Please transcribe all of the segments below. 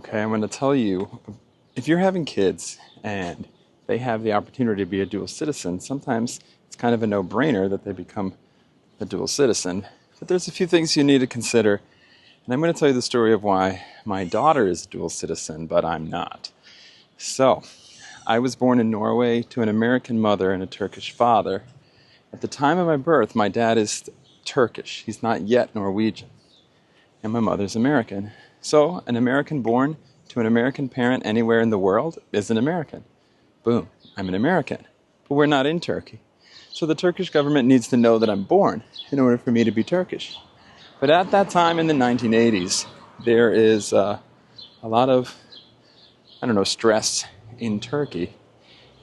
Okay, I'm going to tell you, if you're having kids and they have the opportunity to be a dual citizen, sometimes it's kind of a no-brainer that they become a dual citizen. But there's a few things you need to consider, and I'm going to tell you the story of why my daughter is a dual citizen, but I'm not. So, I was born in Norway to an American mother and a Turkish father. At the time of my birth, my dad is Turkish. He's not yet Norwegian. And my mother's American. So, an American born to an American parent anywhere in the world is an American. Boom, I'm an American. But we're not in Turkey. So the Turkish government needs to know that I'm born in order for me to be Turkish. But at that time in the 1980s, there is a lot of, stress in Turkey.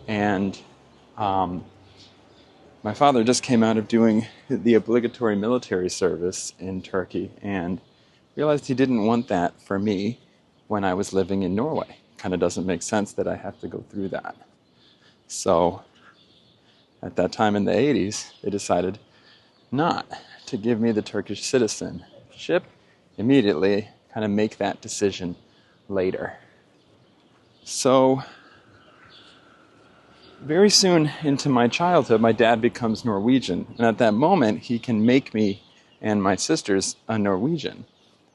And my father just came out of doing the obligatory military service in Turkey and realized he didn't want that for me when I was living in Norway. Kind of doesn't make sense that I have to go through that. So at that time in the 80s, they decided not to give me the Turkish citizenship immediately, kind of make that decision later. So very soon into my childhood, my dad becomes Norwegian. And at that moment, he can make me and my sisters a Norwegian.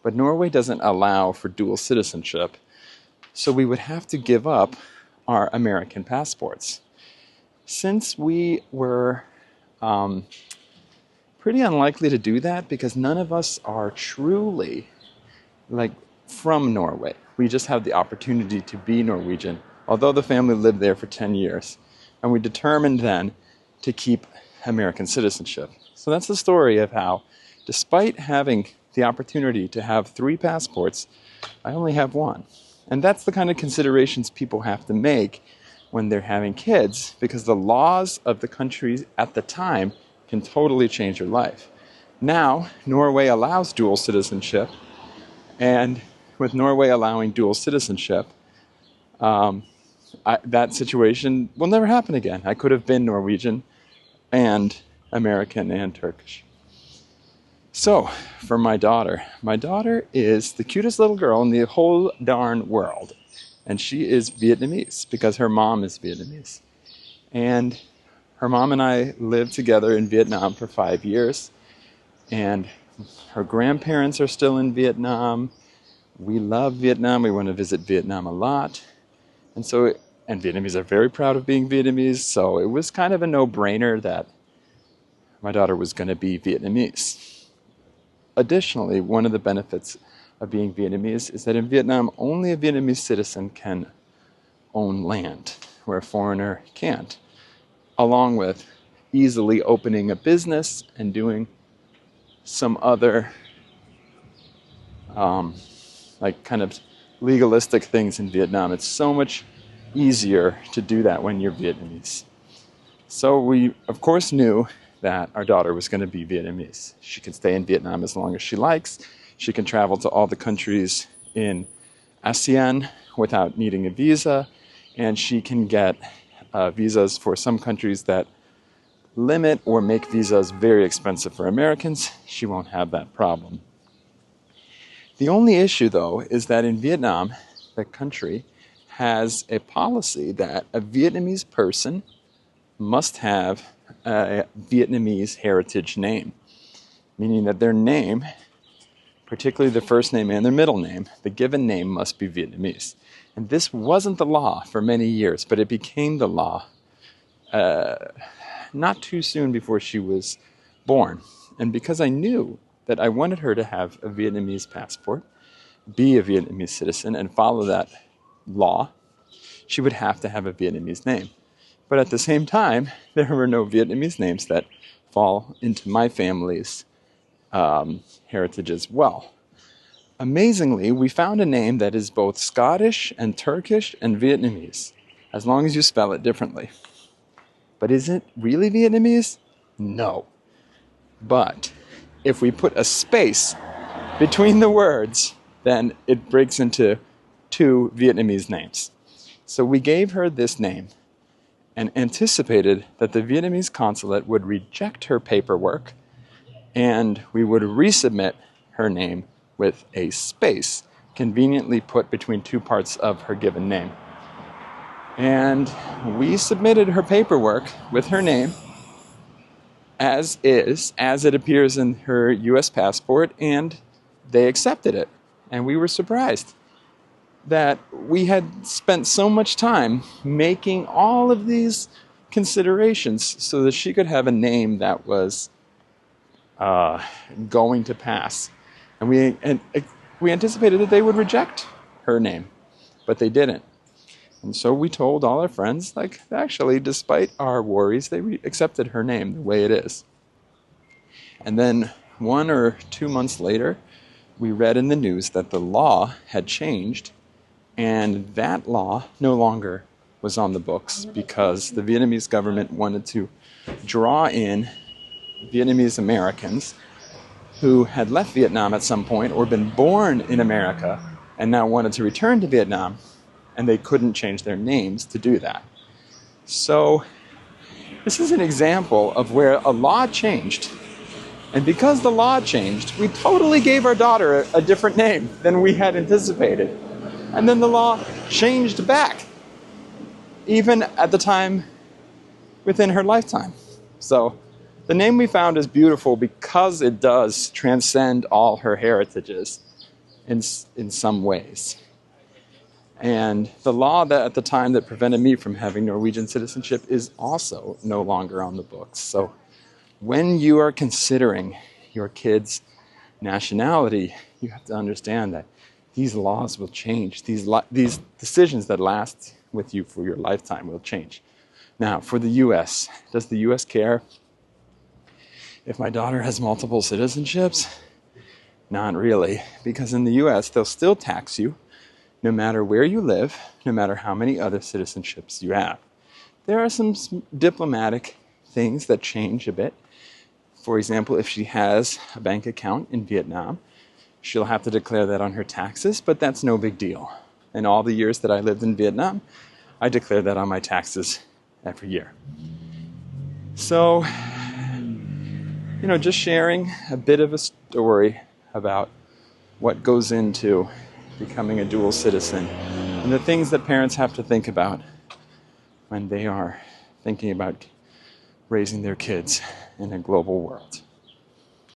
But Norway doesn't allow for dual citizenship, so we would have to give up our American passports. Since we were pretty unlikely to do that because none of us are truly from Norway. We just have the opportunity to be Norwegian, although the family lived there for 10 years. And we determined then to keep American citizenship. So that's the story of how, despite having the opportunity to have 3 passports, I only have 1. And that's the kind of considerations people have to make when they're having kids, because the laws of the countries at the time can totally change your life. Now, Norway allows dual citizenship, and with Norway allowing dual citizenship, that situation will never happen again. I could have been Norwegian and American and Turkish. So, for my daughter is the cutest little girl in the whole darn world. And she is Vietnamese because her mom is Vietnamese. And her mom and I lived together in Vietnam for 5 years. And her grandparents are still in Vietnam. We love Vietnam. We want to visit Vietnam a lot. And Vietnamese are very proud of being Vietnamese. So it was kind of a no-brainer that my daughter was going to be Vietnamese. Additionally, one of the benefits of being Vietnamese is that in Vietnam, only a Vietnamese citizen can own land, where a foreigner can't, along with easily opening a business and doing some other kind of legalistic things in Vietnam. It's so much easier to do that when you're Vietnamese. So we, of course, knew that our daughter was going to be Vietnamese. She can stay in Vietnam as long as she likes. She can travel to all the countries in ASEAN without needing a visa, and she can get visas for some countries that limit or make visas very expensive for Americans. She won't have that problem. The only issue, though, is that in Vietnam, the country has a policy that a Vietnamese person must have a Vietnamese heritage name, meaning that their name, particularly their first name and their middle name, the given name must be Vietnamese. And this wasn't the law for many years, but it became the law not too soon before she was born. And because I knew that I wanted her to have a Vietnamese passport, be a Vietnamese citizen, and follow that law, she would have to have a Vietnamese name. But at the same time, there were no Vietnamese names that fall into my family's heritage as well. Amazingly, we found a name that is both Scottish and Turkish and Vietnamese, as long as you spell it differently. But is it really Vietnamese? No. But if we put a space between the words, then it breaks into 2 Vietnamese names. So we gave her this name and anticipated that the Vietnamese consulate would reject her paperwork and we would resubmit her name with a space conveniently put between two parts of her given name. And we submitted her paperwork with her name as is, as it appears in her US passport, and they accepted it. And we were surprised that we had spent so much time making all of these considerations so that she could have a name that was going to pass. And we anticipated that they would reject her name, but they didn't. And so we told all our friends, like, actually, despite our worries, they accepted her name the way it is. And then 1 or 2 months later, we read in the news that the law had changed, and that law no longer was on the books because the Vietnamese government wanted to draw in Vietnamese Americans who had left Vietnam at some point or been born in America and now wanted to return to Vietnam, and they couldn't change their names to do that. So this is an example of where a law changed. And because the law changed, we totally gave our daughter a different name than we had anticipated. And then the law changed back, even at the time within her lifetime. So the name we found is beautiful because it does transcend all her heritages in some ways. And the law that at the time that prevented me from having Norwegian citizenship is also no longer on the books. So when you are considering your kid's nationality, you have to understand that these laws will change. These decisions that last with you for your lifetime will change. Now, for the U.S., does the U.S. care if my daughter has multiple citizenships? Not really, because in the U.S., they'll still tax you no matter where you live, no matter how many other citizenships you have. There are some diplomatic things that change a bit. For example, if she has a bank account in Vietnam, she'll have to declare that on her taxes, but that's no big deal. In all the years that I lived in Vietnam, I declared that on my taxes every year. So, just sharing a bit of a story about what goes into becoming a dual citizen and the things that parents have to think about when they are thinking about raising their kids in a global world.